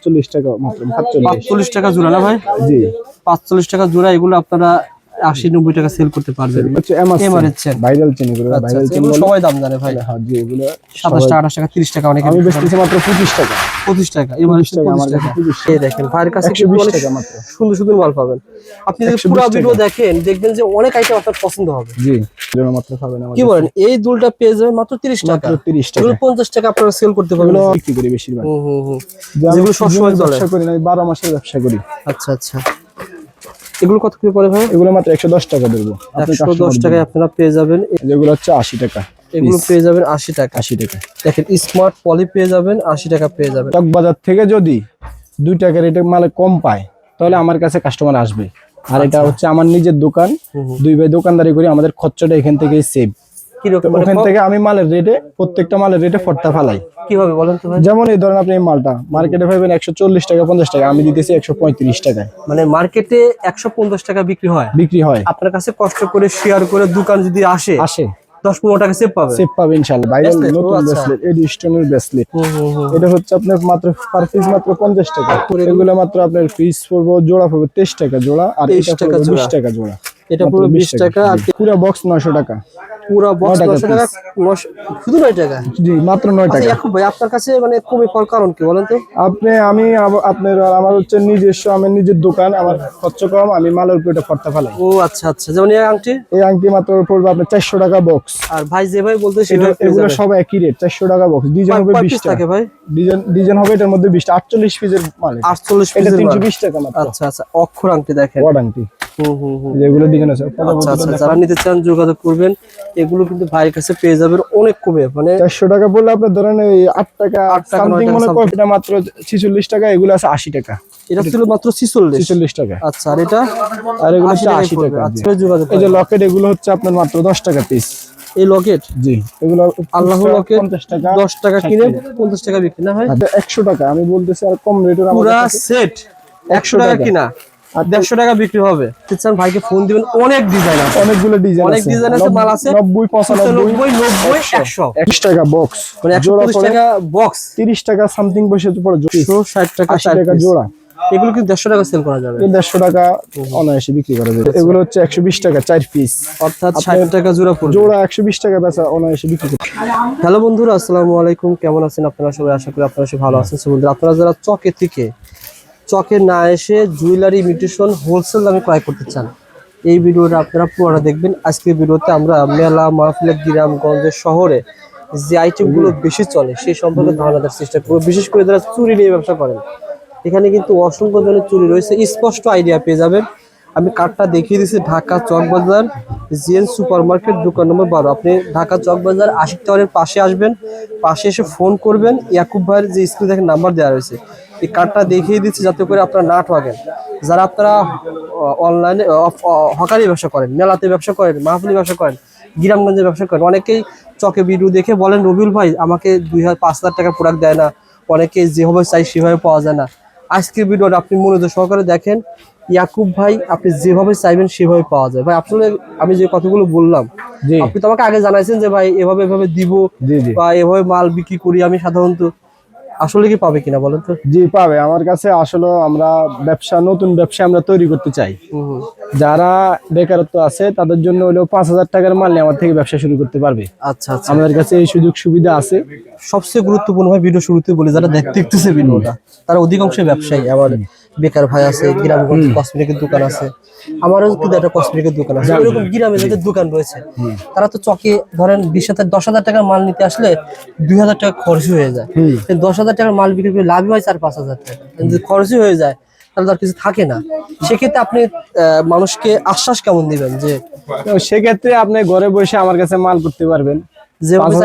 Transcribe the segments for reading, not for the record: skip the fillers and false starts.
40 টাকা মাত্র 45 টাকা জোড়া না ভাই? জি 45 টাকা জোড়া। এগুলো আপনারা 80-90 টাকা সেল করতে পারবেন। হচ্ছে এমআরএস চেন, ভাইরাল চেন এগুলো, ভাইরাল চেন এগুলো সবাই দাম জানে ভাই। হ্যাঁ জি এগুলো 27 টাকা 28 টাকা 30 টাকা অনেকে আমি বেচতেছি মাত্র 25 টাকা। 25 টাকা এমআরএস 25 টাকা আমার 25 টাকা। কাছে 25 এই দেখেন ভাইয়ের কাছে কিন্তু 120 অনেক টাকা মাত্র। সুন্দর সুন্দর মাল পাবেন। আপনি যদি 120 পুরো টাকা। ভিডিও দেখেন দেখবেন যে অনেক আইটেম আপনার পছন্দ হবে। জি এগুলো মাত্র পাবেন আমার কি কাছে। বলেন, এই দুলটা পেয়ে যাবেন মাত্র 30 টাকা। মাত্র 30 টাকা। এগুলো 50 টাকা আপনারা সেল করতে পারবেন। এগুলো বিক্রি করি বেশিরভাগ। যেগুলো যেগুলো সবসময় চলে। ব্যবসা করি না, 12 মাসের ব্যবসা করি। আচ্ছা আচ্ছা, এগুলো কত করে পড়ে ভাই? এগুলো মাত্র 110 টাকা দেবো। 110 টাকায় আপনারা পেয়ে যাবেন। যেগুলো হচ্ছে 80 টাকা। এগুলো পেয়ে যাবেন 80 টাকা। 80 টাকা। দেখেন স্মার্ট পলি পেয়ে যাবেন 80 টাকা পেয়ে যাবেন। চকবাজার থেকে যদি 2 টাকা রেটে মালে কম পায় তাহলে আমার কাছে কাস্টমার আসবে। আর এটা হচ্ছে আমার নিজের দোকান, দুই ভাই দোকানদারি করি, আমাদের খরচটা এখান থেকেই সেভ। কি রকম ওখান থেকে আমি মালের রেটে, প্রত্যেকটা মালের রেটে ফর্তা ফালাই। কিভাবে বলেন তো ভাই? যেমন এই ধরেন আপনি এই মালটা মার্কেটে পাবেন 140 টাকা 50 টাকা, আমি দিতেছি 135 টাকায়। মানে মার্কেটে 150 টাকা বিক্রি হয়, আপনার কাছে কষ্ট করে শেয়ার করে দোকান যদি আসে 10-15 টাকা সেভ পাবে। সেভ পাবে ইনশাআল্লাহ। ভাইরাল নতুন ব্রেসলেট, এডিশনের ব্রেসলেট। এটা হচ্ছে আপনার মাত্র পার পিস মাত্র 50 টাকা। এগুলো মাত্র আপনার পিস পড়বে, জোড়া পড়বে 23 টাকা জোড়া, আর এটা পড়বে 20 টাকা জোড়া। এটা পুরো 20 টাকা, আর পুরো বক্স 900 টাকা। পুরো বক্স 900 টাকা, শুধু 9 টাকা। জি মাত্র 9 টাকা। আচ্ছা ভাই, আপনার কাছে মানে কমে পাওয়ার কারণ কি বলেন তো? আমি আপনার আমার হচ্ছে নিজস্ব, আমার নিজের দোকান, আমার খরচ কম, আমি মালের উপরে ফর্তা ফেলাই। ও আচ্ছা আচ্ছা, যেমন এই আংটি মাত্র পড়বে আপনার 400 টাকা বক্স। আর ভাই যে ভাই বলতে এগুলো সব একই রেট, 400 টাকা বক্স। ডিজাইন হবে 20 টাকা ভাই, ডিজাইন হবে এটার মধ্যে 20 48 পিসের মাল। 48 এটা পিসের 320 টাকা মাত্র। আচ্ছা আচ্ছা, অক্ষর আংটি দেখেন, ওয়াট আংটি। যেগুলো ডিজাইন আছে। আচ্ছা আচ্ছা, যারা নিতে চান যোগাযোগ করবেন। এগুলো কিন্তু ভাইয়ের কাছে পেয়ে যাবেন অনেক কমে, মানে 400 টাকা বললে আপনার ধরেন এই 8 টাকা সামথিং মনে করেন। এটা মাত্র 46 টাকা, এগুলো আছে 80 টাকা। এটা ছিল মাত্র 46 টাকা। আচ্ছা, আর এটা আর এগুলো 80 টাকা। আচ্ছা, যোগাযোগ। এই যে লকেট, এগুলো হচ্ছে আপনার মাত্র 10 টাকা পিস। এই লকেট, জি এগুলো আল্লাহ লকেট 50 টাকা, 10 টাকা কিনে 50 টাকা বিক্রি না হয়। 100 টাকা আমি বলতেছি, আর কম রেটের পুরো সেট 100 টাকা কিনা, আর 150 টাকা বিক্রি হবে। চান ভাইকে ফোন দিবেন, অনেক ডিজাইন আছে, অনেকগুলো ডিজাইন আছে, অনেক ডিজাইন আছে, মাল আছে 90 95 90 100 20 টাকা বক্স, মানে 150 টাকা বক্স, 30 টাকা সামথিং বসে পড়ে, 160 টাকা 80 টাকা জোড়া। এগুলো কিন্তু 150 টাকা সেল করা যাবে, 150 টাকা অনায়াসে বিক্রি করা যাবে। এগুলো হচ্ছে 120 টাকা 4 পিস, অর্থাৎ 60 টাকা জোড়া পড়বে। জোড়া 120 টাকা বেচা অনায়াসে বিক্রি করতে। হ্যালো বন্ধুরা, আসসালামু আলাইকুম, কেমন আছেন আপনারা সবাই? আশা করি আপনারা সবাই ভালো আছেন। বন্ধুরা, আপনারা যারা চকে না এসে জুয়েলারি ইমিটেশন হোলসেল দামে ক্রয় করতে চান, এই ভিডিওটা আপনারা পুরোটা দেখবেন। আজকের ভিডিওতে আমরা মেলা, মাহফিল, গ্রামগঞ্জের শহরে যে আইটেমগুলো বেশি চলে সেই সম্পর্কে ধারণা দেওয়ার চেষ্টা করব। বিশেষ করে যারা চুরি নিয়ে ব্যবসা করেন, এখানে কিন্তু অসংখ্য ধরনের চুরি রয়েছে, স্পষ্ট আইডিয়া পেয়ে যাবেন। আমি কার্ডটা দেখিয়ে দিচ্ছি, Dhaka Chawkbazar GN super market, দোকান নম্বর 12। আপনি ঢাকা চকবাজার আশিক টাওয়ারের পাশে আসবেন, পাশে এসে ফোন করবেন। ইয়াকুব ভাইয়ের যে স্ক্রিনে দেখেন নাম্বার দেওয়া রয়েছে, এই কার্ডটা দেখিয়ে দিচ্ছি যাতে করে আপনারা না ঠকেন। যারা আপনারা অনলাইনে হকারি ব্যবসা করেন, মেলাতে ব্যবসা করেন, মাহফিলি ব্যবসা করেন, গ্রামগঞ্জে ব্যবসা করেন, অনেকেই চকে ভিডিও দেখে বলেন রবিউল ভাই আমাকে 2000-5000 টাকার প্রোডাক্ট দেয় না, অনেকে যেভাবে চাই সেভাবে পাওয়া যায় না। আজকের ভিডিওটা আপনি মনোযোগ সহকারে দেখেন। ইয়াকুব ভাই আপনি যেভাবে চাইবেন সেভাবে পাওয়া যায়। ভাই আসলে আমি যে কথাগুলো বললাম, আপনি তো আমাকে আগে জানাইছেন যে ভাই এভাবে দিব বা এভাবে মাল বিক্রি করি আমি সাধারণত, আসলে কি পাবে কিনা বলেন তো? জি পাবে আমার কাছে। আসলে আমরা নতুন ব্যবসা আমরা তৈরি করতে চাই। যারা বেকারত্ব আছে তাদের জন্য হলো 5000 টাকার মাল নিয়ে আমার থেকে ব্যবসা শুরু করতে পারবে। আচ্ছা আচ্ছা, আমাদের কাছে এই সুযোগ সুবিধা আছে। সবচেয়ে গুরুত্বপূর্ণ ভাই, ভিডিও শুরুতে বলি, যারা দেখতেছে ভিডিওটা তারা অধিকাংশ ব্যবসায়ী। আমার বেকার ভাই আছে, গ্রামগঞ্জ কসমেটিকের দোকান আছে, আমারও কিন্তু একটা কসমেটিকের দোকান আছে। এরকম গ্রামে যাদের দোকান রয়েছে তারা তো চকে ধরেন 10,000 টাকার মাল নিতে আসলে 2000 টাকা খরচ হয়ে যায়। 10,000 টাকার মাল বিক্রি করে লাভ হয় 4-5,000 টাকা, যদি খরচই হয়ে যায় তাহলে তার কিছু থাকে না। সেক্ষেত্রে আপনি মানুষকে আশ্বাস কেমন দিবেন যে সেক্ষেত্রে আপনি ঘরে বসে আমার কাছে মাল করতে পারবেন, যেভাবে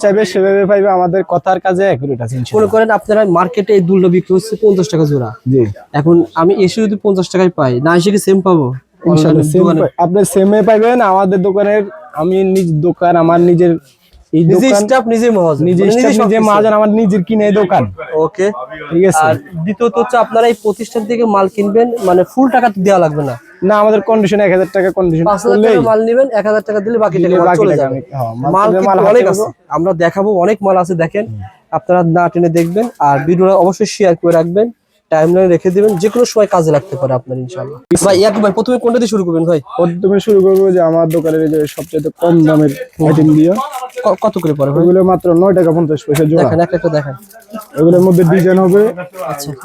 চাইবে সেভাবে পাইবে। আমাদের কথার কাজে অ্যাকুরেট আছে। মনে করেন আপনারা মার্কেটে এই দুলটা বিক্রি হচ্ছে 50 টাকা জোড়া, এখন আমি এসে যদি 50 টাকায় পাই, না এসে কি সেম পাবো? আপনি সেমে পাইবেন। আমাদের দোকানের, আমি নিজ দোকান, আমার নিজের আমার নিজের কিনে দোকান। ওকে ঠিক আছে। আর দ্বিতীয়ত হচ্ছে আপনারা এই প্রতিষ্ঠান থেকে মাল কিনবেন, মানে ফুল টাকা দেওয়া লাগবে না। না, আমাদের কন্ডিশন 1000 টাকা কন্ডিশন। 5000 টাকা মাল নেবেন, 1000 টাকা দিলে বাকি টাকা চলে যাবে। মাল অনেক আছে, আমরা দেখাবো, অনেক মাল আছে। দেখেন আপনারা না টেনে দেখবেন, আর ভিডিওটা অবশ্যই শেয়ার করে রাখবেন, টাইমলাইনে রেখে দিবেন, যে কোনো সময় কাজে লাগতে পারে আপনার ইনশাআল্লাহ। ভাই ইয়াকুব ভাই প্রথমে কোনটা দিয়ে শুরু করবেন ভাই? প্রথমে শুরু করবো যে আমার দোকানের এই যে সবচেয়ে কম দামের আইটেম দিয়ে। কত করে পড়ে ভাই? এগুলো মাত্র 9 টাকা 50 পয়সা জোড়া। দেখেন একটা দেখেন। এগুলোর মধ্যে ডিজাইন হবে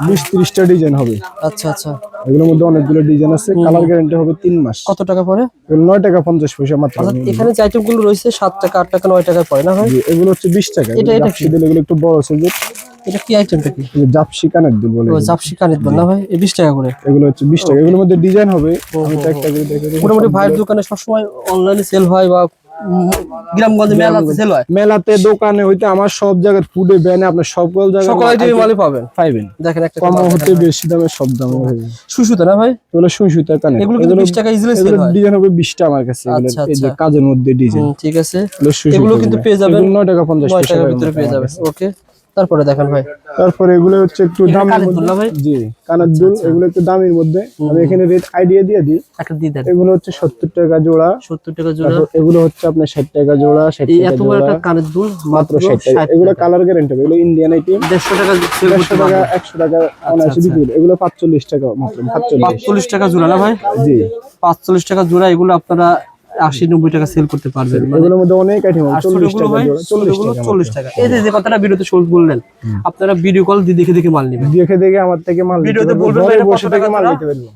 20-30টা ডিজাইন হবে। আচ্ছা আচ্ছা, এগুলোর মধ্যে অনেকগুলো ডিজাইন আছে, কালার গ্যারান্টি হবে 3 মাস। কত টাকা পড়ে? এগুলো 9 টাকা 50 পয়সা মাত্র। এখানে যে আইটেম গুলো রয়েছে 7 টাকা 8 টাকা 9 টাকায় পড়ে না ভাই? এগুলো হচ্ছে 20 টাকা। এটা জাপসি দিলে এগুলো একটু বড় সাইজের। এটা কি আইটেমটা কি? জাপসি কানের দুল বলে। ও জাপসি কানের দুল না ভাই? এই 20 টাকা করে। এগুলো হচ্ছে 20 টাকা। এগুলোর মধ্যে ডিজাইন হবে, আমি তো একটা করে দেখাই দিই। মোটামুটি ভাইয়ের দোকানে সবসময় অনলাইনে সেল হয় বা গ্রামগঞ্জে মেলাতে সেল হয়? মেলাতে, দোকানে হইতে আমার সব জায়গায় ফুডে ব্যানে আপনি সকল জায়গায় সকল আইটেমই মালই পাবেন। দেখেন একটা কম হতে বেশি দামে সব দামে হবে। সুসুতা না ভাই? এগুলো সুইসুতার কানে। এগুলো কিন্তু 20 টাকা ইজিলি সেল হয়। ডিজাইন হবে 20টা আমার কাছে। এগুলো এই যে কাজের মধ্যে ডিজাইন। ঠিক আছে, এগুলো কিন্তু পেয়ে যাবেন 9 টাকা 50 পয়সা টাকার ভিতরে পেয়ে যাবেন। ওকে, তারপরে দেখেন ভাই। তারপরে এগুলো হচ্ছে একটু দামের মধ্যে। জি, কানের দুল। এগুলো একটু দামের মধ্যে। আমি এখানে রেট আইডিয়া দিয়ে দিই। একটা দিয়ে দেন। এগুলো হচ্ছে 70 টাকা জোড়া। 70 টাকা জোড়া। এগুলো হচ্ছে আপনার 60 টাকা জোড়া। 60 এই টাকা এত বড় একটা কানের দুল মাত্র 60 টাকা। এগুলো কালার গ্যারান্টি হবে। এগুলো ইন্ডিয়ান আইটেম। 150 টাকা সেল করতে 100 টাকা 100 টাকা অনায়াসে বিক্রি করে। এগুলো 45 টাকা মাত্র। 45 টাকা জোড়া না ভাই? জি, 45 টাকা জোড়া। এগুলো আপনারা 80-90 টাকা সেল করতে পারবেন। এগুলোর মধ্যে অনেক আইটেম আছে। 40 টাকা জোড়া। 40 টাকা। এই যে কথাটা ভিডিওতে শুরু বললেন, আপনারা ভিডিও কল দিয়ে দেখে দেখে মাল নেবেন। দেখে আমার থেকে মাল ভিডিওতে বলবেন ঘরে এটা বসে কত থেকে টাকা মাল জোড়া? নিতে পারবেন।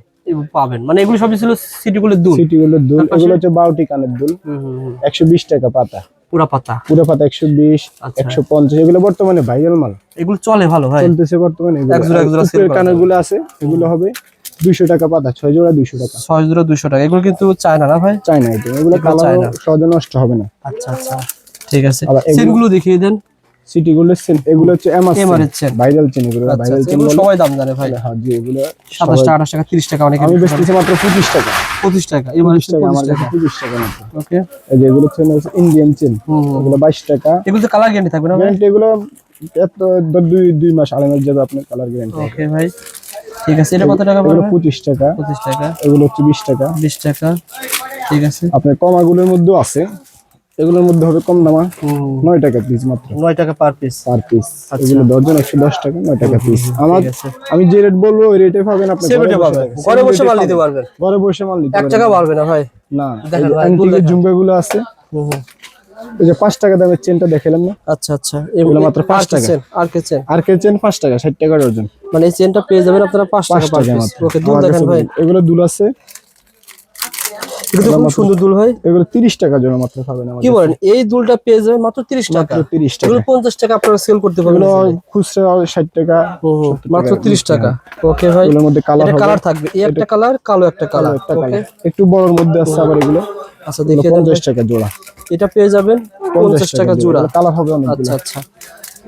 পাবেন মানে এগুলো সবই ছিল সিটিগুলোর দুল। সিটিগুলোর দুল। এগুলো হচ্ছে 12টি কানের দুল। 120 টাকা পাতা। পুরা পাতা? পুরো পাতা 120, 150। এগুলো বর্তমানে ভাইরাল মাল। এগুলো চলে ভালো ভাই, চলতেছে বর্তমানে। এক জোড়া সেল কানের গুলো আছে, এগুলো হবে 200 টাকা পাতা। 6 জোড়া 200 টাকা। 6 জোড়া 200 টাকা। এগুলো কিন্তু চায়না না ভাই? China item. এগুলো কালার সহজে নষ্ট হবে না। আচ্ছা আচ্ছা, ঠিক আছে। সেলগুলো দেখিয়ে দেন। সিটিগুলোর সেল। এগুলো হচ্ছে এমআরএস চেন, ভাইরাল চেন। এগুলো ভাইরাল চেন সবাই দাম জানে ভাই। হ্যাঁ জি, এগুলো 27 টাকা 28 টাকা 30 টাকা। অনেকে আমি বেচতেছি মাত্র 25 টাকা। 25 টাকা। এমআরএস টাকা আমার কাছে 25 টাকা মাত্র। ওকে, এই যে এগুলো হচ্ছে ইন্ডিয়ান চেন। এগুলো 22 টাকা। এগুলো তো কালার গ্যারান্টি থাকবে না ভাই? গ্যারান্টি এগুলো এত 2 মাস আড়াই মাস যাবে আপনার কালার গ্যারান্টি। ওকে ভাই, ঠিক আছে। এটা কত টাকা পড়বে? 25 টাকা। 25 টাকা। এগুলো হচ্ছে 20 টাকা। 20 টাকা, ঠিক আছে। আপনার কমাগুলোর মধ্যেও আছে। এগুলোর মধ্যে হবে কম দামা 9 টাকা পিস মাত্র। 9 টাকা পার পিস। এগুলো দর্জন 110 টাকা। 9 টাকা পিস। আমি যে রেট বলবো ওই রেটে পাবেন আপনি। ঘরে বসে মাল নিতে পারবেন। ঘরে বসে মাল নিতে 1 টাকা বাড়বে না ভাই? না। অ্যান্টিকের ঝুমকাগুলো আছে। এই যে 5 টাকা দামের চেনটা দেখালাম না? আচ্ছা আচ্ছা, এগুলো মাত্র 5 টাকা। আর কে চেন 5 টাকা, 60 টাকা ডজন। মানে এই চেনটা পেয়ে যাবেন আপনারা 5 টাকা পার পিস। ওকে, দুল দেখেন ভাই। এগুলো দুল আছে। এগুলো খুব সুন্দর দুল ভাই। এগুলো 30 টাকা জন্য মাত্র পাবেন আমাদের। কি বলেন? এই দুলটা পেয়ে যাবেন মাত্র 30 টাকা। মাত্র 30 টাকা। এগুলো 50 টাকা আপনারা সেল করতে পারবেন। এগুলো খুচরা 60 টাকা। মাত্র 30 টাকা। ওকে ভাই, এগুলোর মধ্যে কালার হবে। কালার থাকবে। এই একটা কালার, কালো একটা কালার। ওকে, একটু বড়র মধ্যে আছে আবার এগুলো। আচ্ছা, দেখে 50 টাকা জোড়া। এটা পেয়ে যাবেন 50 টাকা জোড়া। কালার হবে অনেক। আচ্ছা আচ্ছা,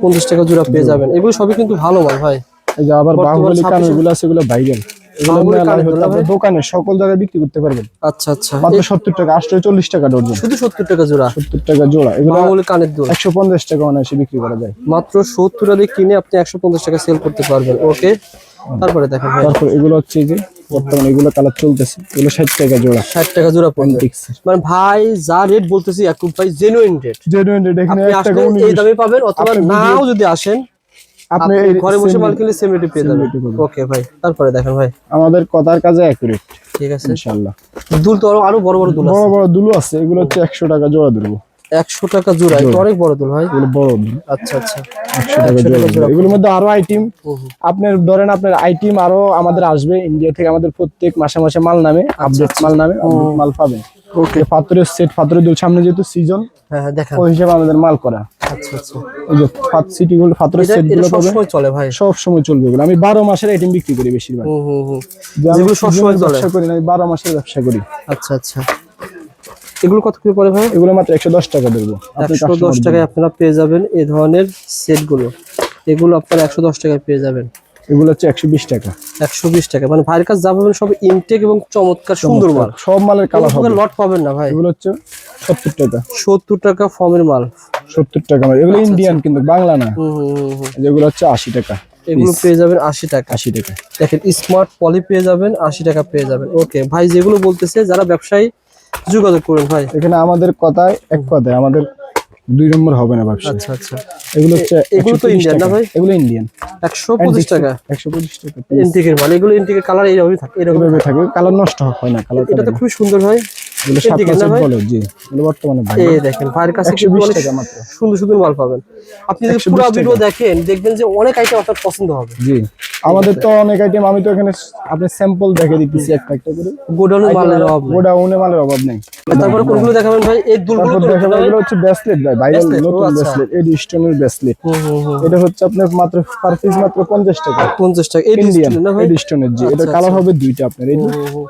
50 টাকা জোড়া পেয়ে যাবেন। এগুলো সবই কিন্তু ভালো মাল ভাই। এই যে আবার বাহুবলী কানেরগুলো আছে, এগুলো ভাইরাল। এগুলো দোকানে সকল জায়গায় বিক্রি করতে পারবেন। আচ্ছা আচ্ছা, মাত্র 70 টাকা। 40 টাকা ডজন। শুধু 70 টাকা জোড়া? 70 টাকা জোড়া। এগুলো বাহুবলী কানের দুল 150 টাকা অনায়াসে বিক্রি করা যায়। মাত্র 70 টাকা দিয়ে কিনে আপনি 150 টাকা সেল করতে পারবেন। ওকে, তারপরে দেখেন ভাই। তারপর এগুলো হচ্ছে যে বর্তমানে এগুলো কালার চলতেছে। এগুলো 60 টাকা জোড়া। 60 টাকা জোড়া পড়বে। মানে ভাই যা রেট বলতেছি ইয়াকুব ভাই, জেনুইন রেট। এখানে 1 টাকা এই দামে পাবেন, অথবা নাও যদি আসেন আপনি ঘরে বসে মাল কিনলে সেম রেটে পেয়ে যাবেন। ওকে ভাই, তারপরে দেখেন ভাই। আমাদের কথার কাজে একুরেট। ঠিক আছে ইনশাআল্লাহ। দুল তো আরো বড় বড় দুল আছে। বড় বড় দুল আছে। এগুলো হচ্ছে 100 টাকা জোড়া দেবো। 100 টাকা জোড়া? এটা অনেক বড় দুল ভাই। এগুলো বড় দুল। আচ্ছা আচ্ছা, 100 টাকা জোড়া। এগুলোর মধ্যে আরো আইটেম আপনার ধরেন, আপনার আইটেম আরো আমাদের আসবে ইন্ডিয়া থেকে। আমাদের প্রত্যেক মাসে মাসে মাল নামে, আপডেট মাল নামে মাল পাবেন। ওকে, পাথরের সেট, পাথরের দুল। সামনে যেহেতু সিজন, হ্যাঁ দেখেন, ওই হিসেবে আমাদের মাল করা। আচ্ছা আচ্ছা, এই যে সিটিগুলো পাথরের সেট গুলো সব সময় চলে ভাই? সব সময় চলবে এগুলো। আমি 12 মাসের আইটেম বিক্রি করি বেশিরভাগ। যেগুলো সব সময় চলে ব্যবসা করি না, আমি 12 মাসের ব্যবসা করি। আচ্ছা আচ্ছা, এগুলো কত করে পড়ে ভাই? এগুলো মাত্র 110 টাকা দেবো। 110 টাকায় আপনারা পেয়ে যাবেন এই ধরনের সেটগুলো। এগুলো আপনারা 110 টাকায় পেয়ে যাবেন। এগুলো হচ্ছে 120 টাকা। 120 টাকা। মানে ভাইয়ের কাছে যা পাবেন সব ইনটেক এবং চমৎকার সুন্দর মাল। সব মালের কালার হবে। লট পাবেন না ভাই। এগুলো হচ্ছে 70 টাকা। 70 টাকা ফর্মের মাল। 70 টাকা মাল। এগুলো ইন্ডিয়ান কিন্তু বাংলা না। যেগুলো হচ্ছে 80 টাকা। এগুলো পেয়ে যাবেন 80 টাকা। 80 টাকা। দেখেন স্মার্ট পলি পেয়ে যাবেন 80 টাকা পেয়ে যাবেন। ওকে ভাই, যেগুলো বলতেছে যারা ব্যবসায়ী যোগাযোগ করুন ভাই। এখানে আমাদের কথায় এক কথায় আমাদের 2 নম্বর হবে না ব্যবসা। আচ্ছা আচ্ছা, এগুলো হচ্ছে এগুলো তো 125 ইন্ডিয়ান না টাকা। ভাই? এগুলো ইন্ডিয়ান 125 টাকা 125 টাকা এন্টিকের মাল। এগুলো এন্টিকের কালার এইরকমই থাকে, এরকম এভাবে থাকে, কালার নষ্ট হয় না কালার। এটা তো খুবই সুন্দর ভাই। এগুলো 7 এন্টিকের না মাসের ভাই? বলে, জি এগুলো বর্তমানে ভাই এই দেখেন ভাইয়ের কাছে কিন্তু 120 অনেক টাকা মাত্র। সুন্দর সুন্দর মাল পাবেন। আপনি যদি 120 পুরো টাকা। ভিডিও দেখেন দেখবেন যে অনেক আইটেম আপনার পছন্দ হবে। জি আমাদের তো অনেক আইটেম, আমি তো এখানে আপনি স্যাম্পল দেখে দিতেছি একটা একটা করে। গোডাউনের মালের অভাব নেই। গোডাউনে মালের অভাব নেই। তারপরে কোনগুলো দেখাবেন ভাই? এই দুলগুলো তারপর তো দেখাবো, এগুলো হচ্ছে ব্রেসলেট ভাই, ভাইরাল Bracelet, ও নতুন আচ্ছা। ব্রেসলেট, এডি স্টোনের ব্রেসলেট। হুম। এটা হচ্ছে আপনার মাত্র পার পিস মাত্র 50 টাকা। 50 টাকা এই ইন্ডিয়ান ডিসপ্লে না ভাই? এডি স্টোনের, জি এটা আচ্ছা, কালার আচ্ছা। হবে দুইটা আপনার। এই যে হুম।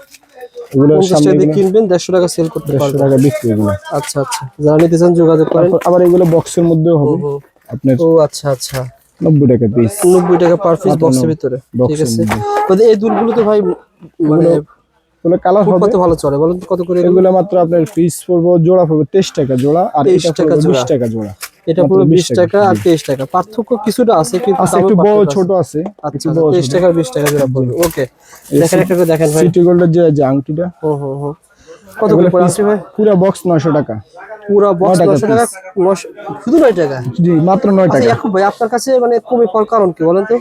এগুলো 50 সামনে টাকা দিয়ে এগুলো কিনবেন, 150 টাকা সেল করতে 150 পারবেন। টাকা বিক্রি এগুলো। আচ্ছা আচ্ছা, যারা নিতে চান যোগাযোগ করেন। তারপর আবার এগুলো বক্সের মধ্যেও হবে হুম। আপনার ও আচ্ছা আচ্ছা, 90 টাকা পিস। 90 টাকা পার পিস আপনার বক্সের ভিতরে। ঠিক বক্সের আছে। মধ্যে। তবে এই দুলগুলো তো ভাই মানে এগুলো কালার হবে, কত ভালো চলে বলেন তো, কত করে এগুলো? এগুলো মাত্র আপনার পিস পড়বে, জোড়া পড়বে 23 টাকা জোড়া, আর 23 এটা টাকা পড়বে জোড়া। 20 টাকা জোড়া। এটা পুরো 20 টাকা আর 23 টাকা, পার্থক্য কিছুটা আছে কিন্তু আছে দামের একটু বড় পার্থক্য ছোট আছে। আছে, আচ্ছা একটু বড় 23 ছোট। টাকা আর 20 টাকা জোড়া পড়বে। ওকে, দেখেন একটা করে দেখেন ভাই। সিটি গোল্ডের যে আংটিটা, হুম। কত করে পড়ে আছে ভাই? পুরো বক্স 900 টাকা। পুরো বক্স 9 টাকা 900 টাকা, শুধু 9 টাকা? জি মাত্র 9 আচ্ছা টাকা। ইয়াকুব ভাই, আপনার কাছে মানে কমে পাওয়ার কারণ কি বলেন তো?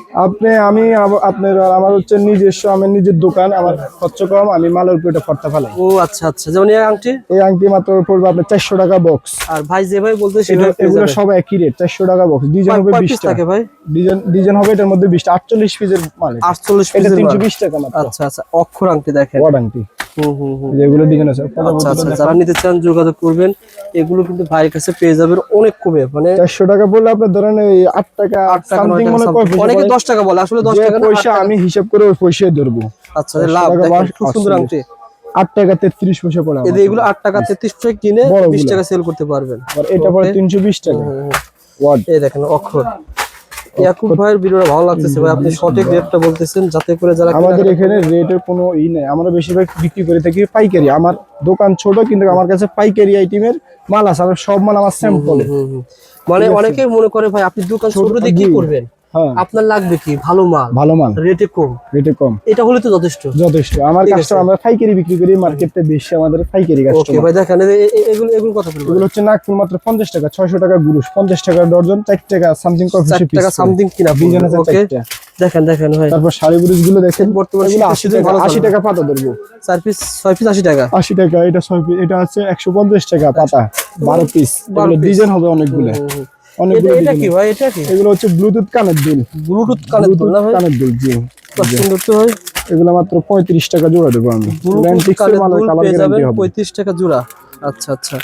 আপনার আমার হচ্ছে নিজস্ব, আমার নিজের দোকান, আমার খরচ কম, আমি মালের উপর এটা খরচা ফেলাই। ও আচ্ছা আচ্ছা, যেমন এই আংটি? এই আংটি মাত্র পড়বে আপনার 400 টাকা বক্স। আর ভাই যে ভাই বলতে সেটা এগুলো সব একই রেট, 400 টাকা বক্স। ডিজাইন হবে 20 টাকা থাকে ভাই? ডিজাইন হবে এটার মধ্যে 20টা, 48 পিসের মাল। 48 এটা পিসের মাল। 320 টাকা মাত্র। আচ্ছা আচ্ছা, অক্ষর আংটি দেখেন। ওয়াট আংটি, হুম। যেগুলো ডিজাইন আছে। আচ্ছা আচ্ছা, যারা নিতে চান যোগাযোগ করবেন। এগুলো কিন্তু ভাইয়ের কাছে পেয়ে যাবেন অনেক কমে, মানে 400 টাকা বললে আপনার ধরেন এই 8 টাকা 8 টাকা 9 সামথিং টাকা মনে something। করে অনেকে 10 টাকা বলে, আসলে 10 টাকা না, 8 পয়সা টাকা। আমি হিসাব করে ওই পয়সায় ধরবো। আচ্ছা, লাভ 10 টাকা দেখেন, খুব সুন্দর আংটি। 8 টাকা 33 পয়সা পড়ে আমার। এদের এগুলো 8 টাকা 33 পয়সা কিনে বড়গুলো। 20 টাকা সেল করতে পারবেন। আর এটা পড়ে 320 টাকা। ওয়াট এই দেখেন অক্ষর। ইয়াকুব ভাইয়ের ভিডিওটা ভালো লাগতেছে ভাই, আপনি সঠিক রেটটা বলতেছেন যাতে করে যারা আমাদের এখানে রেটের কোনো নেই, আমরা বেশিরভাগ বিক্রি করে থাকি পাইকারি। আমার দোকান ছোট কিন্তু আমার কাছে পাইকারি আইটেমের মাল আছে, আমার সব মাল আমার স্যাম্পল। মানে অনেকে মনে করে ভাই আপনি দোকান ছোট দিয়ে কি করবেন, হ্যাঁ আপনার লাগবে কি ভালো মাল, ভালো মাল রেটে কম, রেটে কম, এটা হলে তো যথেষ্ট। আমার ঠিক কাস্টমার, আছে। আমরা পাইকারি বিক্রি করি, মার্কেটে বেশি আমাদের পাইকারি ওকে কাস্টমার। ভাই দেখেন এগুলো এগুলো কত করে? এগুলো হচ্ছে নাকফুল মাত্র 50 টাকা, 600 টাকা গুরুশ, 50 টাকা ডজন, 4 টাকা সামথিং কফি 4 টাকা সামথিং কিনা ডিজাইন আছে ওকে 4টা। দেখেন ভাই। তারপর শাড়ি বুরুশ গুলো দেখেন, বর্তমানে এগুলো শীতের 80 সিজন টাকা, ভালো 80 টাকা পাতা ধরবো। 4 পিস 6 পিস 80 টাকা। 80 টাকা এটা 6 পিস, এটা আছে 150 টাকা পাতা, 12 পিস। 12 এগুলো piece। ডিজাইন হবে অনেকগুলো, অনেকগুলো এটা কি ডিজাইন। ভাই, এটা কি? এগুলো হচ্ছে ব্লুটুথ কানের দুল, ব্লুটুথ কানের দুল না ভাই? কানের দুল, জি কত সুন্দর তো ভাই। এগুলো মাত্র 35 টাকা জোড়া দেবো আমি। ব্লুটুথ অ্যান্টিক্সের কানের মালের দুল কালার পেয়ে যাবেন গ্যারান্টি হবে। 35 টাকা জোড়া। আচ্ছা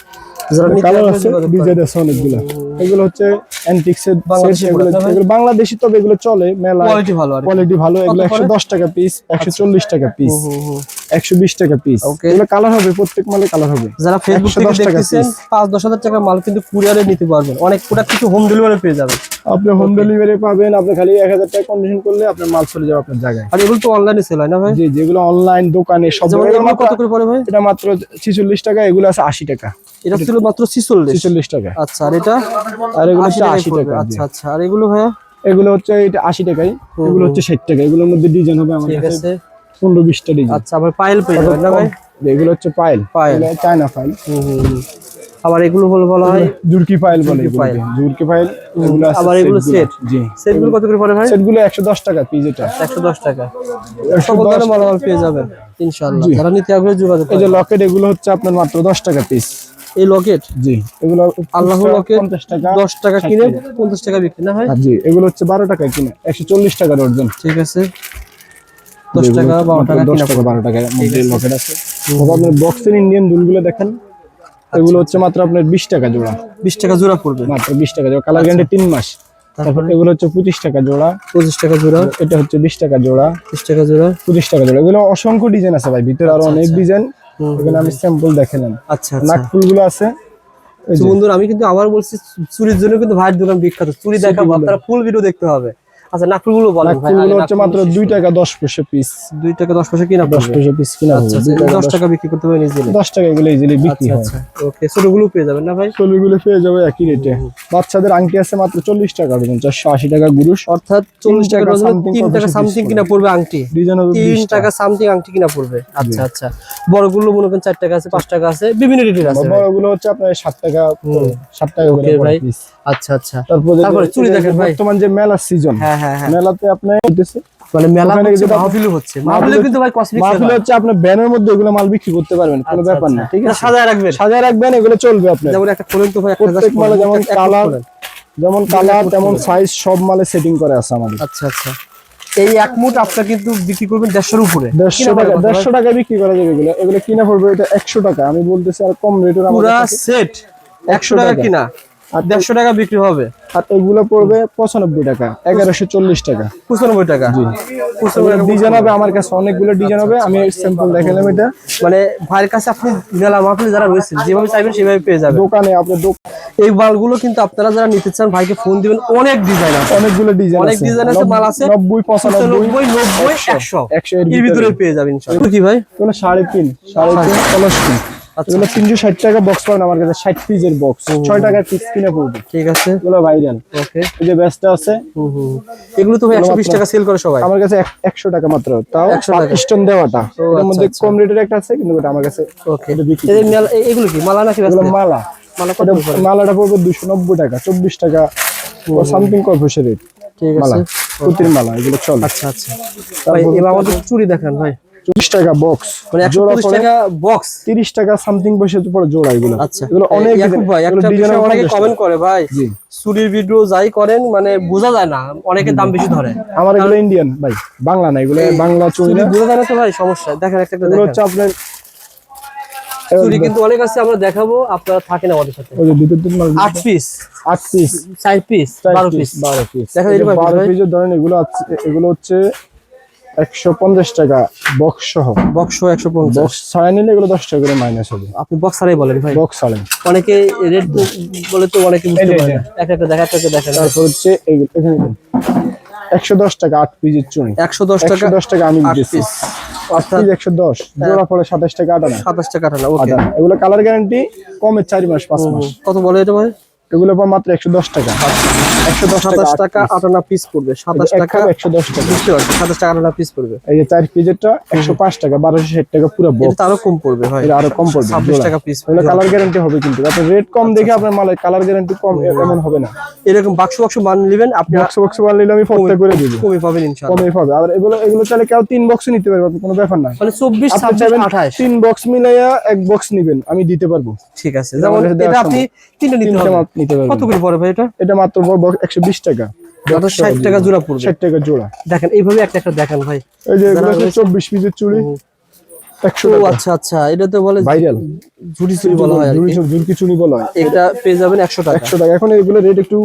যারা নিতে কালার চান আছে, যোগাযোগ করেন। ডিজাইন আছে অনেকগুলো। এগুলো হচ্ছে অ্যান্টিক্সের বাংলাদেশি এগুলো product না ভাই? এগুলো বাংলাদেশি, তবে এগুলো চলে মেলা, কোয়ালিটি ভালো আর কি। কোয়ালিটি ভালো। এগুলো কত করে? 110 টাকা পিস, 140 টাকা পিস, 120 টাকা পিস। Okay. এগুলো কালার হবে, প্রত্যেক মালে কালার হবে। যারা ফেসবুক থেকে 110 টাকা দেখতেছেন piece। 5-10 হাজার টাকা মাল কিন্তু কুরিয়ারে নিতে পারবেন, অনেক প্রোডাক্ট কিছু হোম ডেলিভারি পেয়ে যাবেন। আপনি হোম ডেলিভারি পাবেন, আপনি খালি 1000 টাকা কন্ডিশন করলে আপনার মাল চলে যাবে আপনার জায়গায়। আর এগুলো তো অনলাইনে সেল হয় না ভাই? জি যেগুলো অনলাইন দোকানে সব যেমন জায়গায় এগুলো কত করে পড়ে ভাই? এটা মাত্র 46 টাকা, এগুলো আছে 80 টাকা। এটা ছিল মাত্র 46 টাকা। আচ্ছা, আর এটা আর এগুলো 80 হচ্ছে টাকায় 80 পড়বে। টাকা। আচ্ছা আর এগুলো ভাইয়া? এগুলো হচ্ছে এটা 80 টাকায়, এগুলো হচ্ছে 60 টাকা। এগুলোর মধ্যে ডিজাইন হবে আমার ঠিক কাছে আছে। 15-20টা ডিজাইন। আচ্ছা, আবার পায়েল পেয়ে যাবেন না ভাই? এগুলো হচ্ছে পাইল, পায়েল। এগুলো চায়না পাইল। আবার এগুলো বলা হয় জুরকি পাইল বলে, জুরকি পাইল। জুরকি পাইল। এগুলো আছে আবার এগুলো সেটগুলো। সেট। জি সেটগুলো কত করে পড়ে ভাই? সেটগুলো 110 টাকা পিস। এটা 110 টাকা। সব ধরনের মালামাল পেয়ে যাবেন ইনশাআল্লাহ। যারা নিতে আগ্রহী যোগাযোগ এই যে করুন। লকেট, এগুলো হচ্ছে আপনার মাত্র 10 টাকা পিস। এই লকেট, জি এগুলো আল্লাহর লকেট 50 টাকা, 10 টাকা কিনে 50 টাকা বিক্রি না হয়? আর জি এগুলো হচ্ছে 12 টাকা কিনে, 140 টাকা ডজন। ঠিক আছে, 10 টাকা 12 টাকা 10 কিনা টাকা 12 টাকার মধ্যে লকেট আছে। তারপর আপনার বক্সের ইন্ডিয়ান দুলগুলো দেখেন, এগুলো হচ্ছে মাত্র আপনার 20 টাকা জোড়া। 20 টাকা জোড়া পড়বে। মাত্র 20 টাকা জোড়া, কালার গ্যারান্টি 3 মাস। তারপর এগুলো হচ্ছে 25 টাকা জোড়া, 25 টাকা জোড়া, এটা হচ্ছে 20 টাকা জোড়া, 20 টাকা জোড়া। 25 টাকা জোড়া। এগুলো অসংখ্য ডিজাইন আছে ভাই, ভিতরে আরো অনেক ডিজাইন। এখানে আমি স্যাম্পল দেখে নেন। আচ্ছা নাক ফুলগুলো আছে। বন্ধুরা আমি কিন্তু আবার বলছি, চুরির জন্য কিন্তু ভাইয়ের দোকান বিখ্যাত। চুরি দেখাবো, আপনারা ফুল ভিডিও দেখতে হবে। আচ্ছা নাকফুল গুলো বলেন ভাই। ফুলগুলো হচ্ছে মাত্র 2 টাকা 10 পয়সা পিস। 2 টাকা 10 পয়সা কিনা 10 পয়সা পিস কিনা আচ্ছা আচ্ছা 10 টাকা বিক্রি করতে পারেন ইজিলি। 10 টাকা এগুলো ইজিলি বিক্রি হয়। আচ্ছা ওকে ছোটগুলো পেয়ে যাবেন না ভাই? ছোটগুলো পেয়ে যাবে একই রেটে। বাচ্চাদের আংটি আছে মাত্র 40 টাকা ডজন, 480 টাকা গুরুশ, অর্থাৎ 40 টাকা ডজন 3 টাকা সামথিং কিনা পড়বে আংটি। ডিজাইন হবে 3 টাকা সামথিং আংটি কিনা পড়বে। আচ্ছা আচ্ছা বড়গুলো মনে করেন 4 টাকা আছে 5 টাকা আছে বিভিন্ন রেটের আছে। বড়গুলো হচ্ছে আপনার 7 টাকা 7 টাকা করে ভাই। পিস। আচ্ছা আচ্ছা তারপরে চুড়ি দেখেন ভাই, বর্তমান যে মেলা সিজন, হ্যাঁ মেলাতে আপনি হইতেছে মানে মেলা ওখানে হচ্ছে যেটা- মাহফিল হচ্ছে, মাহফিলে কিন্তু ভাই কসমেটিক্স মাহফিল হচ্ছে আপনার ব্যানের মধ্যে এগুলো মাল বিক্রি করতে পারবেন, কোনো ব্যাপার না। ঠিক আছে, সাজায় রাখবেন, সাজায় রাখবেন, এগুলো চলবে আপনার। যেমন একটা খোলেন তো ভাই, একটা প্রত্যেক মালে যেমন কালার তেমন সাইজ সব মালে সেটিং করে আছে আমাদের। আচ্ছা আচ্ছা এই এক মুঠ আপনারা কিন্তু বিক্রি করবেন 150 এর উপরে। 150 টাকা 150 টাকা বিক্রি করা যাবে এগুলো। এগুলো কিনা পড়বে এটা 100 টাকা। আমি বলতেছি আর কম রেটের আমাদের পুরো কাছে সেট 100 টাকা কিনা আর 150 টাকা বিক্রি হবে। আর এগুলো পড়বে 95 টাকা, 1140 টাকা, 95 টাকা। 95 টাকা ডিজাইন হবে আমার কাছে অনেকগুলো ডিজাইন হবে। আমি স্যাম্পল দেখালাম এটা। মানে ভাইয়ের কাছে আপনি মেলা মাহফিলে যারা রয়েছেন যেভাবে চাইবেন সেভাবে পেয়ে যাবেন। দোকানে আপনি এই মালগুলো কিন্তু আপনারা যারা নিতে চান ভাইকে ফোন দিবেন, অনেক ডিজাইন আছে, অনেকগুলো ডিজাইন অনেক ডিজাইন আছে, মাল আছে 90 95 90 90 100 এর এর ভিতরে পেয়ে যাবেন ইনশাআল্লাহ। কি ভাই এগুলো 3.5 কলসটি। এগুলো 360 টাকা বক্স পাবেন আমার কাছে, 60 পিসের বক্স 6 টাকা পিস কিনে পড়বে। ঠিক আছে এগুলো ভাইরাল। ওকে এই যে ব্যাসটা আছে, এগুলো তো ভাই 120 টাকা সেল করে সবাই, আমার কাছে 100 টাকা মাত্র, তাও 100 টাকা। পাকিস্তান দেওয়াটা। এর মধ্যে কম রেটের একটা আছে কিন্তু এটা আমার কাছে ওকে এটা বিক্রি। এই মেলা এগুলো কি মালা নাকি এগুলো ব্যস্ত? মালা। মালা কত এটা মালাটা পড়বে 290 টাকা, 24 টাকা ও সামথিং কর্পোরেশন রেট। ঠিক মালা আছে পুতির মালা এগুলো চলে। আচ্ছা আচ্ছা ভাই এবার আমাদের চুড়ি দেখান ভাই। 24 টাকা বক্স, মানে জোড়া 140 পড়ে টাকা বক্স। 30 টাকা সামথিং বসে পড়ে জোড়া এগুলো। আচ্ছা এগুলো অনেক ইয়াকুব ভাই একটা বিষয় অনেকে কমেন্ট করে ভাই, জি চুরির ভিডিও যাই করেন মানে বোঝা যায় না, অনেকে দাম বেশি ধরে। আমার এগুলো ইন্ডিয়ান ভাই, বাংলা না এগুলো, বাংলা চুড়ি না। বোঝা যায় না তো ভাই, সমস্যা দেখেন একটা এগুলো দেখেন হচ্ছে আপনার চুরি কিন্তু অনেক আছে, আমরা দেখাবো, আপনারা থাকেন আমাদের সাথে। ওই যে দুটো তিন মাল 8 piece 8 piece 4 piece 12 piece 12 piece দেখা যায় 12 পিসের ধরেন এগুলো আছে। এগুলো হচ্ছে 150 টাকা বক্স সহ। বক্স 150। বক্স ছাড়া নিলে এগুলো 10 টাকা করে মাইনাস হবে। আপনি বক্স ছাড়াই বলেন ভাই, বক্স ছাড়া। অনেকে রেট বলে তো অনেকে বুঝতে পারে না। একটা একটা দেখেন। তারপর হচ্ছে এখানে 110 টাকা 8 পিসের চুনি। 110 টাকা 110 টাকা আমি 8 দিতেছি। পিস 8 পিস 110, জোড়া পড়ে 27 টাকা 8 আনা। 27 টাকা না। ওকে এগুলো কালার গ্যারান্টি কমে 4 মাস 5 মাস। কত বলে এটা ভাই? এগুলো পাবো মাত্র 110 টাকা। 110 টাকা 27 টাকা 8 আনা পিস পড়বে। 27 টাকা 110 টাকা। বুঝতে পারছি, 27 টাকা 8 আনা পিস পড়বে। এই যে 4 পিসেরটা 105 টাকা, 1260 টাকা পুরো এটা বক্স। তো আরো কম পড়বে ভাই, এটা আরো কম পড়বে। 26 টাকা পিস। এগুলো কালার গ্যারান্টি হবে কিন্তু আপনার রেট কম দেখে আপনার মালের কালার গ্যারান্টি কম এমন হবে না। এরকম বাক্স মান নেবেন আপনি, বক্স বান নিলে আমি ফটো করে দিব, কমই পাবেন ইনশাআল্লাহ। কমই পাবে। আর এগুলো চাইলে কেউ 3 বক্স নিতে পারবে, কোনো ব্যাপার না। মানে 24 আপনি 26 চাইবেন 28 3 বক্স মিলাইয়া এক বক্স নিবেন, আমি দিতে পারবো। ঠিক আছে, যেমন আমাদের দেওয়া এটা আপনি তিনটা নিতে তিনটা হবে। মাপ নিতে পারবেন। কত করে পড়ে ভাই এটা? এটা মাত্র 120 টাকা, 60 টাকা জোড়া পড়বে। 60 টাকা জোড়া। দেখেন এইভাবে একটা দেখেন ভাই। এই যে এগুলো হচ্ছে 24 পিসের চুড়ি 100 ও টাকা। আচ্ছা আচ্ছা, এটা তো বলে ভাইরাল ঝুড়ি চুরি বলা হয় আর কি। ঝুরকি চুড়ি বলা হয়। এটা পেয়ে যাবেন 100 টাকা। 100 টাকা। এখন এগুলো রেট একটু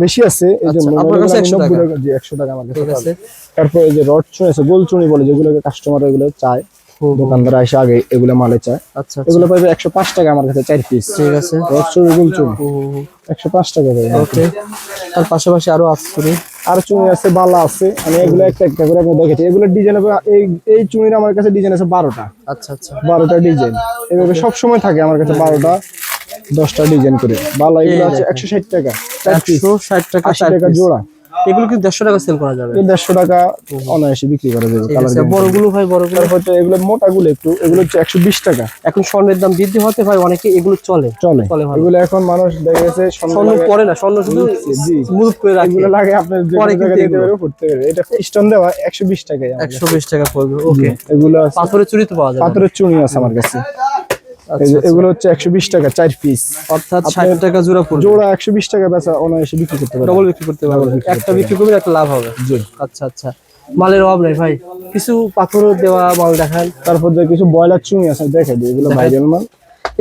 বেশি আছে, এই জন্য আচ্ছা, আপনার কাছে 100 টাকা। জি 100 টাকা আমার কাছে ঠিক আছে। পাবেন। তারপর এই যে রড চুনি আছে, গোল চুনি বলে, যেগুলোকে কাস্টমার এগুলো চায়, দোকানদার এসে আগে এগুলো মালে চায়। আচ্ছা এগুলো পাবে 105 টাকা আমার কাছে 4 পিস। ঠিক আছে। রড চুনি গোল চুনি 105 টাকা পাবে। ওকে, তার পাশাপাশি আরো আছে চুড়ি। আর চুনি আছে, বালা আছে। আমি এগুলো একটা একটা করে আপনি দেখেছি। এগুলো ডিজাইন হবে, এই চুনির আমার কাছে ডিজাইন আছে 12টা। আচ্ছা আচ্ছা 12টা ডিজাইন এভাবে সব সময় থাকে আমার কাছে, 12টা 10টা ডিজাইন করে। বালা এগুলো আছে 160 টাকা 4 পিস, 160 টাকা 80 টাকা জোড়া। এগুলো কিন্তু 150 টাকা সেল করা যাবে। 150 টাকা অনায়াসে বিক্রি করা যাবে। ঠিক কালার আছে, বড়গুলো ভাই বড়গুলো তারপর হচ্ছে এগুলো মোটাগুলো একটু, এগুলো হচ্ছে 120 টাকা। এখন স্বর্ণের দাম বৃদ্ধি হতে ভাই অনেকে এগুলো চলে চলে ভালো। এগুলো এখন মানুষ দেখে গেছে স্বর্ণ পরে না, স্বর্ণ শুধু জি স্মুথ করে রাখে। এগুলো লাগে আপনার যে পরে কোনো কিন্তু জায়গায় দিতে এগুলো। পারবে, পড়তে পারবে। এটা স্টোন দেওয়া 120 টাকায় আমার কাছে। 120 টাকা পড়বে। ওকে, এগুলো আছে পাথরের চুড়ি তো পাওয়া যাবে। পাথরের চুনি আছে আমার কাছে। এই যে আচ্ছা, এগুলো হচ্ছে 120 টাকা 4 পিস, অর্থাৎ 60 টাকা জোড়া পড়বে। জোড়া 120 টাকা বেচা অনায়াসে বিক্রি করতে পারবে। ডবল বিক্রি করতে পারবে, একটা বিক্রি করবে একটা লাভ হবে। জি। আচ্ছা আচ্ছা, মালের অভাব নেই ভাই, কিছু পাথরও দেওয়া মাল দেখান। তারপর যে কিছু বয়লার চুনি আছে দেখাই দিই, এগুলো ভাইরাল মাল,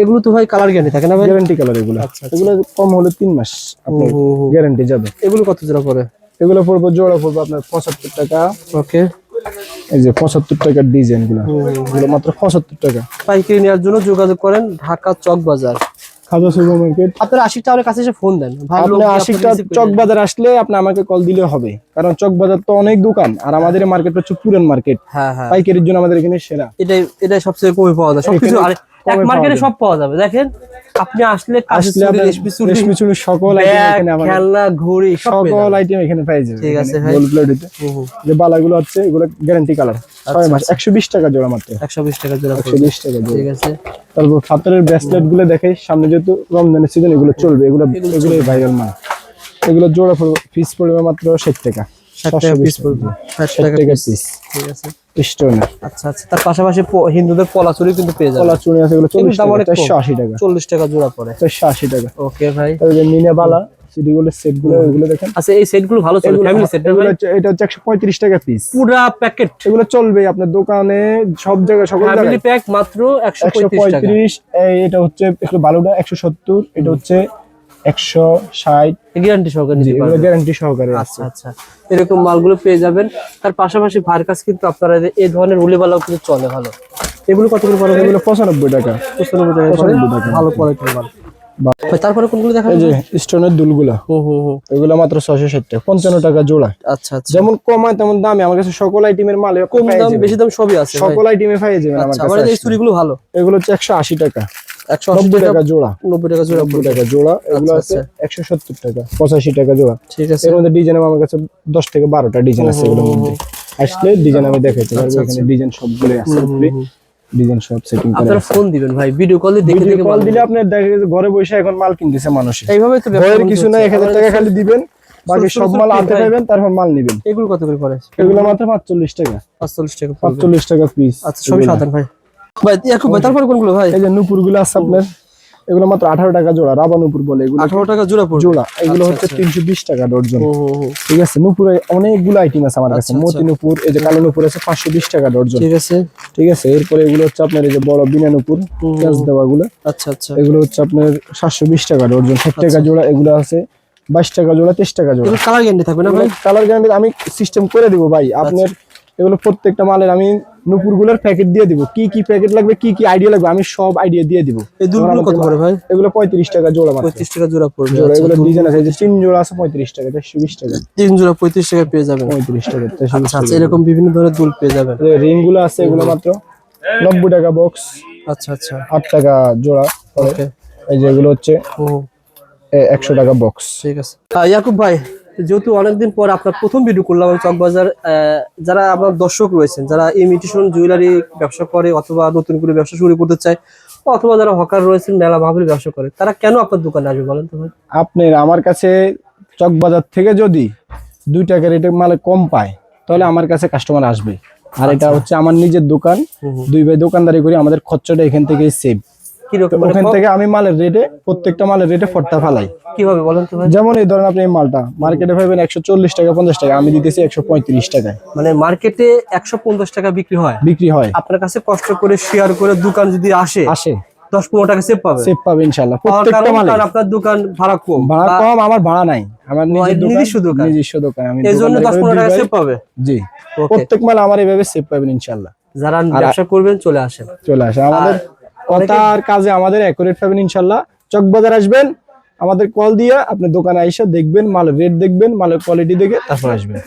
এগুলো তো ভাই কালার গ্যারান্টি থাকে না ভাই? গ্যারান্টি কালার এগুলো। আচ্ছা। এগুলো কম হলে 3 মাস আপনার গ্যারান্টি যাবে। এগুলো কত জোড়া পড়ে? এগুলো পড়বে জোড়া পড়বে আপনার 75 টাকা। ওকে, এই যে 75 টাকার ডিজাইন গুলো, এগুলো মাত্র 75 টাকা। পাইকারি নেওয়ার জন্য যোগাযোগ করেন ঢাকা চক বাজার খাজা সুপার মার্কেট। আপনারা আশিক টাওয়ারের কাছে এসে ফোন দেন, ভাই লোক আপনি দিয়ে আশিকটা আপনাদের receive করে চক নেয়। বাজার আসলে আপনি আমাকে কল দিলে হবে, কারণ চক বাজার তো অনেক দোকান, আর আমাদের মার্কেট হচ্ছে পুরান মার্কেট, হ্যাঁ হ্যাঁ, পাইকারির জন্য আমাদের এখানে সেরা। এটাই সবচেয়ে কমে পাওয়া যায় সবকিছু, এখানে আর এক কমে মার্কেটে পাওয়া সব পাওয়া যাবে। দেখেন আপনি আসলে আসলে আপনার রেশমি চুড়ি সকল আইটেম ব্যাগ, এখানে আমাদের, খেলনা, ঘড়ি সব পেয়ে সকল যাবেন। আইটেম এখানে পেয়ে যাবেন। ঠিক আছে ভাই। গোল্ড প্লেটিতে যে বালাগুলো আছে এগুলো গ্যারান্টি কালার, 6 মাস, 120 টাকা জোড়া মাত্র, 120 টাকা জোড়া পড়বে। 120 টাকা জোড়া। ঠিক আছে, তারপর ফাতরের ব্রেসলেট গুলো দেখাই, সামনে যেহেতু রমজানের সিজন এগুলো চলবে, এগুলো ভাইরাল মাল। এগুলো জোড়া পিস পড়বে মাত্র 60 টাকা, 60 টাকা পিস পড়বে, 60 টাকা টাকা পিস। পিস ঠিক আছে, স্টোনের। আচ্ছা আচ্ছা। তার পাশাপাশি হিন্দুদের পলা চুড়ি কিন্তু পেয়ে যাবেন। কলার চুড়ি আছে, এগুলো 40 দাম টাকা, অনেক কম। 480 টাকা, 40 টাকা জোড়া পড়ে। 480 টাকা। ওকে ভাই। তারপর যে মিনা বালা সিডিগুলো সেট গুলো এগুলো দেখেন, আচ্ছা এই সেট গুলো ভালো চলে, ফ্যামিলি সেট এগুলো ভাই, এটা হচ্ছে 135 টাকা পিস, পুরা প্যাকেট এগুলো চলবে আপনার দোকানে সব জায়গায়, সকল ফ্যামিলি জায়গায়। প্যাক মাত্র 135 টাকা। 135, এটা হচ্ছে একটু ভালোটা 170, এটা হচ্ছে 160, গ্যারান্টি সহকারে নিতে এগুলো পারবেন। গ্যারান্টি সহকারে আছে। আচ্ছা আচ্ছা, এরকম মালগুলো পেয়ে যাবেন। তার পাশাপাশি ভাইয়ের কাছে কিন্তু আপনারা এই ধরনের উলিবালাও কিন্তু চলে ভালো। এগুলো কত করে পড়বে? এগুলো 95 টাকা, 95 টাকা করে, 95 টাকা। ভালো কোয়ালিটির মাল। ভাই তারপরে কোনগুলো এই দেখাবেন? যে স্টোনের দুলগুলা, হুম। এগুলো মাত্র 660 টাকা, 55 টাকা জোড়া। আচ্ছা আচ্ছা, যেমন কমায় তেমন দামে, আমার কাছে সকল আইটেমের মাল কম দাম বেশি দাম সবই আছে ভাই। সকল আইটেমে পেয়ে যাবেন আমার আচ্ছা, কাছে আমাদের এই আসলে। চুড়িগুলো ভালো। এগুলো হচ্ছে 180 টাকা, 180 90 টাকা জোড়া, 90 টাকা জোড়া 90 পড়বে। টাকা জোড়া। এগুলো আচ্ছা, আছে 170 টাকা, 85 টাকা জোড়া। ঠিক আছে। এর মধ্যে ডিজাইন আমার কাছে 10 থেকে 12টা ডিজাইন আছে, এগুলোর মধ্যে আসলে ডিজাইন আমি দেখাইতে পারবো। এখানে ডিজাইন সবগুলো আছে, ডিজাইন সব সেটিং করা আপনারা ফোন দিবেন ভাই, ভিডিও কলে দেখে ভিডিও দেখে কল মাল দিলে আপনি দেখে ঘরে বসে এখন মাল কিনতেছে মানুষ, এইভাবে তো ব্যবসা ভয়ের বাণিজ্য কিছু নাই, হচ্ছে। 1000 টাকা খালি দিবেন, বাকি সব মাল আনতে ভাই। পারবেন, তারপর মাল নেবেন। এগুলো কত করে পড়ে? এগুলো মাত্র 45 টাকা, 45 টাকা পড়বে। 45 টাকা পিস। আচ্ছা, সবই সাধারণ ভাই। ভাই ইয়াকুব ভাই তারপর কোনগুলো ভাই? এই যে নুপুর গুলো আছে আপনার, এগুলো মাত্র 18 টাকা জোড়া, রাবা নুপুর বলে এগুলো 18 টাকা জোড়া পড়বে। জোড়া। এগুলো হচ্ছে 320 টাকা ডজন। ঠিক আছে, নুপুরে অনেকগুলো আইটেম আছে আমার কাছে, মতি নুপুর, এই যে কালো নুপুর আছে 520 টাকা ডজন। ঠিক আছে, ঠিক আছে। এরপরে এগুলো হচ্ছে আপনার এই যে বড় বিনা নুপুর, পেঁয়াজ দেওয়া গুলো, আচ্ছা আচ্ছা। এগুলো হচ্ছে আপনার 720 টাকা ডজন, 60 টাকা জোড়া। এগুলো আছে 22 টাকা জোড়া, 23 টাকা জোড়া। এগুলো কালার গ্যারান্টি থাকবে না ভাই? কালার গ্যারান্টি আমি সিস্টেম করে দিব ভাই আপনার। এগুলো প্রত্যেকটা মালের আমি নুপুর গুলোর প্যাকেট দিয়ে দিব, কি কি প্যাকেট লাগবে, কি কি আইডিয়া লাগবে, আমি সব আইডিয়া দিয়ে দিব। এই দুলগুলো কত করে ভাই? এগুলো 35 টাকা জোড়া মাত্র, 35 টাকা জোড়া পড়বে। জোড়া। আচ্ছা, এগুলো ডিজাইন আছে, এই যে 3 জোড়া আছে 35 টাকা, 120 টাকা, 3 জোড়া 35 টাকা পেয়ে যাবেন। 35 টাকা, 120 আচ্ছা টাকা। আচ্ছা, এরকম বিভিন্ন ধরনের দুল পেয়ে যাবেন। রিং গুলো আছে, এগুলো মাত্র 90 টাকা বক্স, আচ্ছা আচ্ছা, 8 টাকা জোড়া। ওকে। এই যে এগুলো হচ্ছে হুম, 100 টাকা বক্স। ঠিক আছে। ইয়াকুব ভাই, যেহেতু অনেকদিন পর আপনার প্রথম ভিডিও করলাম আমি চকবাজার, যারা আমার দর্শক রয়েছেন, যারা ইমিটেশন জুয়েলারি ব্যবসা করে অথবা নতুন করে ব্যবসা শুরু করতে চায়, অথবা যারা হকার রয়েছেন মেলা মাহফিল ব্যবসা করে, তারা কেন আপনার দোকানে আসবে বলেন তো ভাই? আপনার আমার কাছে চকবাজার থেকে যদি 2 টাকা রেটে মালে কম পায়, তাহলে আমার কাছে কাস্টমার আসবে। আর এটা হচ্ছে আমার নিজের দোকান, 2 ভাই দোকানদারি করি, আমাদের খরচাটা এখান থেকেই সেভ। কিরকম ওখান থেকে আমি মালের রেটে, প্রত্যেকটা মালের রেটে ফর্তা ফালাই। কিভাবে বলেন তো ভাই? যেমন এই ধরেন আপনি এই মালটা মার্কেটে পাবেন 140 টাকা 50 টাকা, আমি দিতেছি 135 টাকায় মানে মার্কেটে 150 টাকা বিক্রি হয়, বিক্রি হয়। আপনার কাছে কষ্ট করে শেয়ার করে দোকান যদি আসে, 10-15 টাকা সেভ পাবে। সেভ পাবে ইনশাআল্লাহ পাওয়ার প্রত্যেকটা কারণ মালে। কারণ আপনার দোকান ভাড়া কম, ভাড়া বা কম, আমার ভাড়া নাই, আমার নিজস্ব দোকান। নিজস্ব দোকান, আমি এই জন্য দোকানদারি করি 10-15 টাকা 2 সেভ ভাই। পাবে। জি, ওকে। প্রত্যেক মাল আমার এইভাবে সেভ পাবেন ইনশাআল্লাহ। যারা ব্যবসা করবেন চলে আসেন, চলে আসে আমাদের কথা আর কাজে আমাদের অ্যাকুরেট পাবেন ইনশাআল্লাহ। চকবাজার আসবেন, আমাদের কল দিয়ে আপনি দোকানে এসে দেখবেন, মালের রেট দেখবেন, মালের কোয়ালিটি দেখে তারপর আসবেন।